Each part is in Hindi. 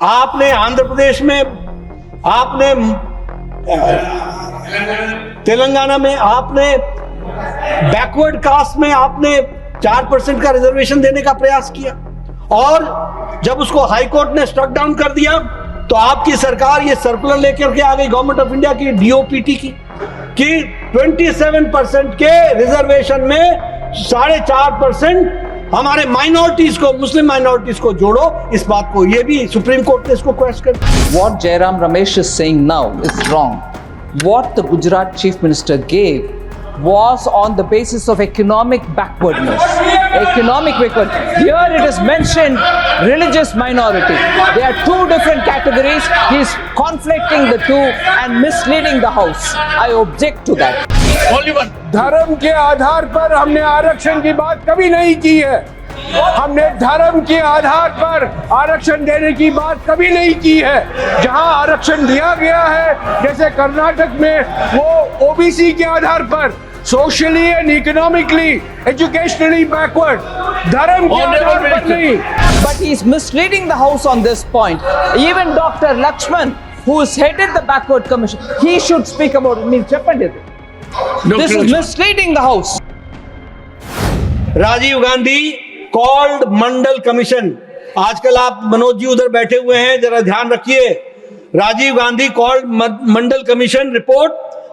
आपने आंध्र प्रदेश में, आपने तेलंगाना में, आपने बैकवर्ड कास्ट में आपने 4% का रिजर्वेशन देने का प्रयास किया, और जब उसको हाई कोर्ट ने स्ट्रक डाउन कर दिया तो आपकी सरकार ये सर्कुलर लेकर के आ गई गवर्नमेंट ऑफ इंडिया की डीओपीटी की कि 27% के रिजर्वेशन में 4.5% हमारे माइनॉरिटीज को, मुस्लिम माइनॉरिटीज को जोड़ो। इस बात को, ये भी सुप्रीम कोर्ट ने इसको क्वेश्चन कर। What Jairam Ramesh is saying now is wrong. What the Gujarat Chief Minister gave was on the basis of economic backwardness. Economic backwardness. Here it is mentioned religious minority. They are two different categories. He is conflicting the two and misleading the House. I object to that. Only one. धर्म के आधार पर हमने आरक्षण की बात कभी नहीं की है। हमने धर्म के आधार पर आरक्षण देने की बात कभी नहीं की है। जहां आरक्षण दिया गया है, जैसे कर्नाटक में, वो ओबीसी के आधार पर, socially and economically, educationally backward, धर्म के आधार पर नहीं। But he is misleading the House on this point. Even Dr. Lakshman, who has headed the backward commission, he should speak about it. Means this is misleading the House. Rajiv Gandhi called Mandal commission. आजकल आप मनोज जी उधर बैठे हुए हैं, जरा ध्यान रखिए। Rajiv Gandhi called Mandal commission report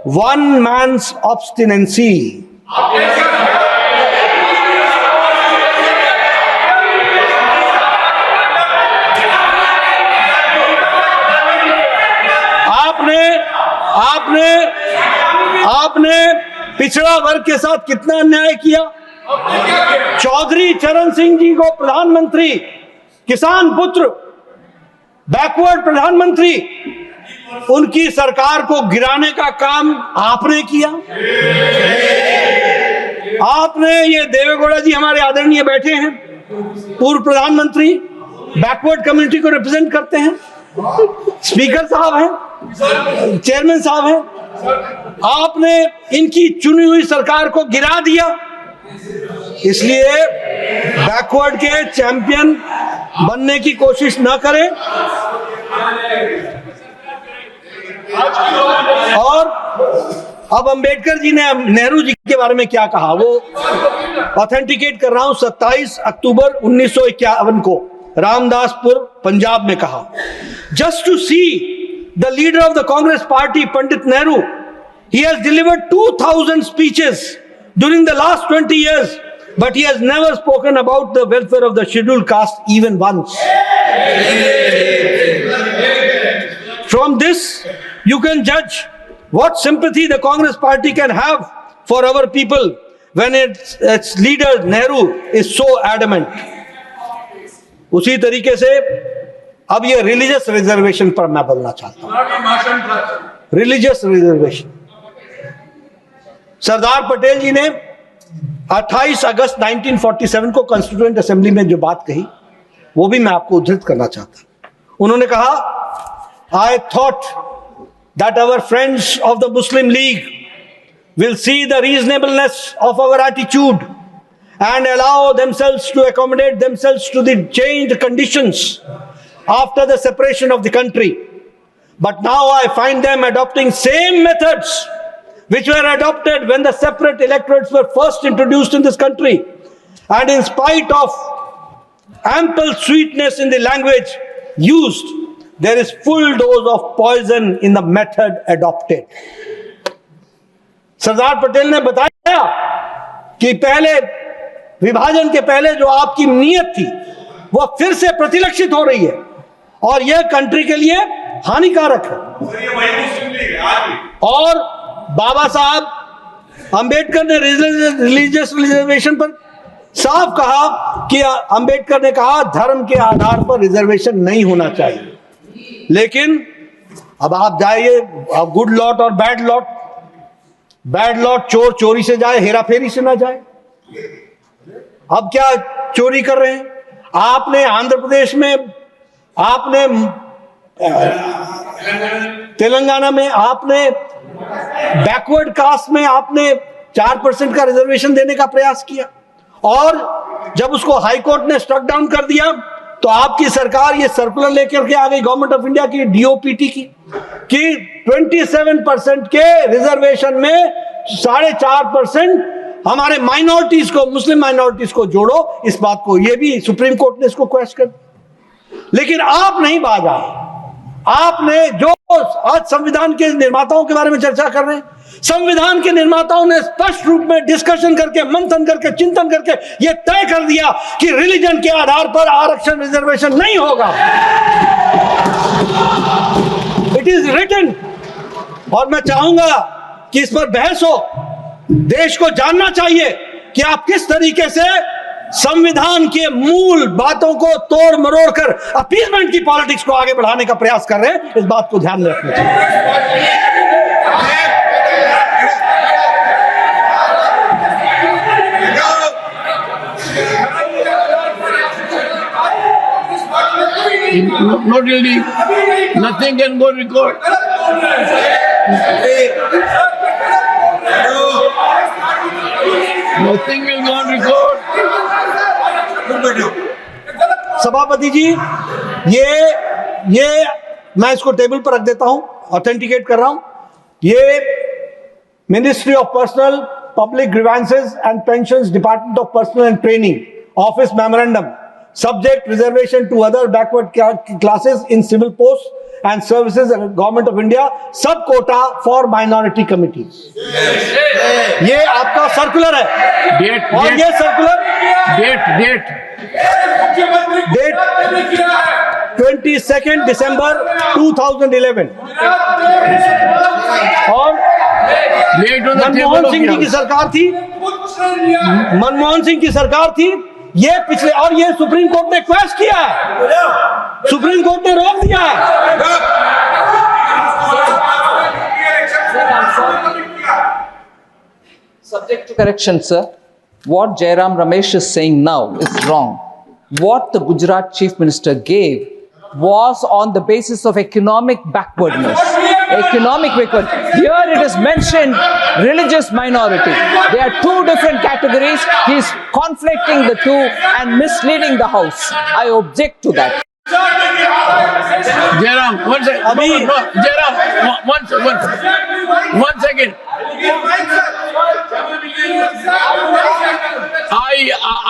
one mains ऑब्स्टिनेंसी। आपने पिछड़ा वर्ग के साथ कितना अन्याय किया। चौधरी चरण सिंह जी को प्रधानमंत्री, किसान पुत्र, बैकवर्ड प्रधानमंत्री, उनकी सरकार को गिराने का काम आपने किया। आपने, ये देवेगौड़ा जी हमारे आदरणीय बैठे हैं, पूर्व प्रधानमंत्री, बैकवर्ड कम्युनिटी को रिप्रेजेंट करते हैं, स्पीकर साहब हैं, चेयरमैन साहब हैं। आपने इनकी चुनी हुई सरकार को गिरा दिया। इसलिए बैकवर्ड के चैंपियन बनने की कोशिश न करें। और अब अंबेडकर जी ने नेहरू जी के बारे में क्या कहा, वो ऑथेंटिकेट कर रहा हूं। 27 अक्टूबर 1951 को रामदासपुर पंजाब में कहा, just to see the leader of the Congress party Pandit Nehru, he has delivered 2000 speeches during the last 20 years, but he has never spoken about the welfare of the scheduled caste even once. From this you can judge what sympathy the Congress party can have for our people when its leader Nehru is so adamant. उसी तरीके से अब ये रिलीजियस रिजर्वेशन पर मैं बोलना चाहता हूं। रिलीजियस रिजर्वेशन, सरदार पटेल जी ने 28 अगस्त 1947 को कॉन्स्टिट्यूएंट असेंबली में जो बात कही, वो भी मैं आपको उद्धृत करना चाहता हूं। उन्होंने कहा, I thought that our friends of the Muslim League will see the reasonableness of our attitude and allow themselves to accommodate themselves to the changed conditions after the separation of the country. But now I find them adopting same methods which were adopted when the separate electorates were first introduced in this country. And in spite of ample sweetness in the language used, there is full dose of poison in the method adopted. Sardar Patel ने बताया कि पहले विभाजन के पहले जो आपकी नीयत थी वो फिर से प्रतिलक्षित हो रही है और यह कंट्री के लिए हानिकारक है। और बाबा साहब अंबेडकर ने रिलीजियस रिजर्वेशन पर साफ कहा कि अंबेडकर ने कहा धर्म के आधार पर रिजर्वेशन नहीं होना चाहिए। लेकिन अब आप जाइए, अब गुड लॉट और बैड लॉट, चोर चोरी से जाए, हेरा फेरी से ना जाए। अब क्या चोरी कर रहे हैं? आपने आंध्र प्रदेश में, आपने तेलंगाना में, आपने बैकवर्ड कास्ट में आपने 4% का रिजर्वेशन देने का प्रयास किया, और जब उसको हाई कोर्ट ने स्ट्रक डाउन कर दिया तो आपकी सरकार ये सर्कुलर लेकर के आ गई गवर्नमेंट ऑफ इंडिया की डीओपीटी की कि 27% के रिजर्वेशन में 4.5% हमारे माइनॉरिटीज को, मुस्लिम माइनॉरिटीज को जोड़ो। इस बात को, ये भी सुप्रीम कोर्ट ने इसको क्वेश्चन कर, लेकिन आप नहीं बाजा। आपने जो आज संविधान के निर्माताओं के बारे में चर्चा कर रहे हैं, संविधान के निर्माताओं ने स्पष्ट रूप में डिस्कशन करके, मंथन करके, चिंतन करके यह तय कर दिया कि रिलीजन के आधार पर आरक्षण, रिजर्वेशन नहीं होगा। It is written. और मैं चाहूंगा कि इस पर बहस हो। देश को जानना चाहिए कि आप किस तरीके से संविधान के मूल बातों को तोड़ मरोड़ कर अपीसमेंट की पॉलिटिक्स को आगे बढ़ाने का प्रयास कर रहे हैं। इस बात को ध्यान में रखना चाहिए। Not really. Nothing can go record. Nothing will go on record. सभापति जी, ये मैं इसको टेबल पर रख देता हूं, ऑथेंटिकेट कर रहा हूं। ये ministry of personnel public grievances and pensions, department of personal and training, office memorandum, subject reservation to other backward classes in civil posts and services government of India, sub quota for minority committees। ये आपका सर्कुलर है। Date, और date, ये सर्कुलर date 22 दिसंबर 2011 और Date on the table Manmohan of Singh ji की the सरकार थी। मनमोहन सिंह की सरकार थी ये पिछले, और ये सुप्रीम कोर्ट ने क्वेश्चन किया है, सुप्रीम कोर्ट ने रोक दिया है। Subject to correction, sir. What Jairam Ramesh is saying now is wrong. What the Gujarat Chief Minister gave was on the basis of economic backwardness. Economic backward. Here it is mentioned religious minority. They are two different categories. He is conflicting the two and misleading the House. I object to that. Jairam, one second. No, Jairam, one second.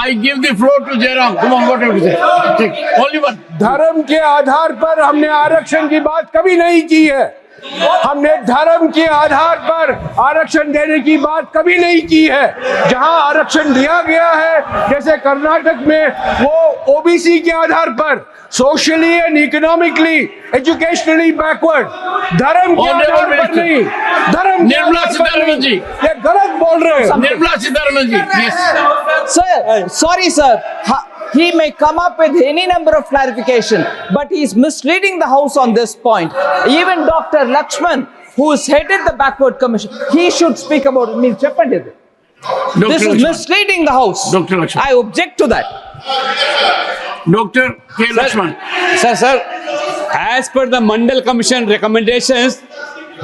I give the floor to Jairam. Come on, whatever you say. Only one. धर्म के आधार पर हमने आरक्षण की बात कभी नहीं की है। हमने धर्म के आधार पर आरक्षण देने की बात कभी नहीं की है। जहां आरक्षण दिया गया है, जैसे कर्नाटक में, वो ओबीसी के आधार पर, socially and economically, educationally backward, धर्म के आधार पर नहीं। धर्म निर्मला सीतारमण जी, ये गलत बोल रहे हैं। Nirmala Sitharaman ji, yes. Sir, sorry, sir. He may come up with any number of clarification, but he is misleading the House on this point. Even Dr. Lakshman, who has headed the backward commission, he should speak about it. This is Lakshman. misleading the House. Dr. Lakshman. I object to that. Dr. K. Lakshman. Sir, as per the Mandal Commission recommendations,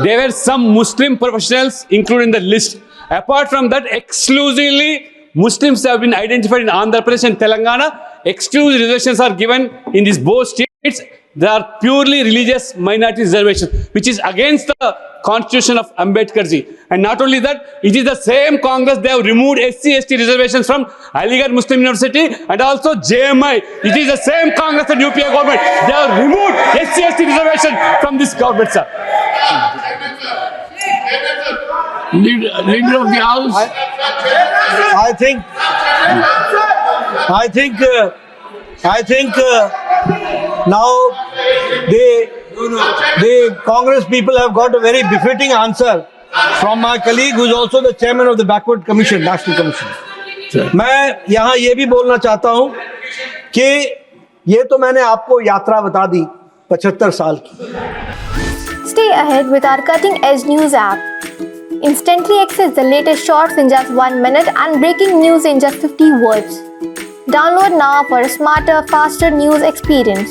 there were some Muslim professionals included in the list. Apart from that, exclusively Muslims have been identified in Andhra Pradesh and Telangana. Exclusive reservations are given in these both states. They are purely religious minority reservations, which is against the constitution of Ambedkar ji. And not only that, it is the same Congress, they have removed SC/ST reservations from Aligarh Muslim University and also JMI. It is the same Congress and UPA government. They have removed SC/ST reservation from this government, sir. Leader of the House. I think now the Congress people have got a very befitting answer from my colleague who is also the chairman of the Backward Commission, National Commission. मैं यहाँ ये भी बोलना चाहता हूँ कि ये तो मैंने आपको यात्रा बता दी 75 साल की। Stay ahead with our cutting-edge news app. Instantly access the latest shorts in just 1 minute and breaking news in just 50 words. Download now for a smarter, faster news experience.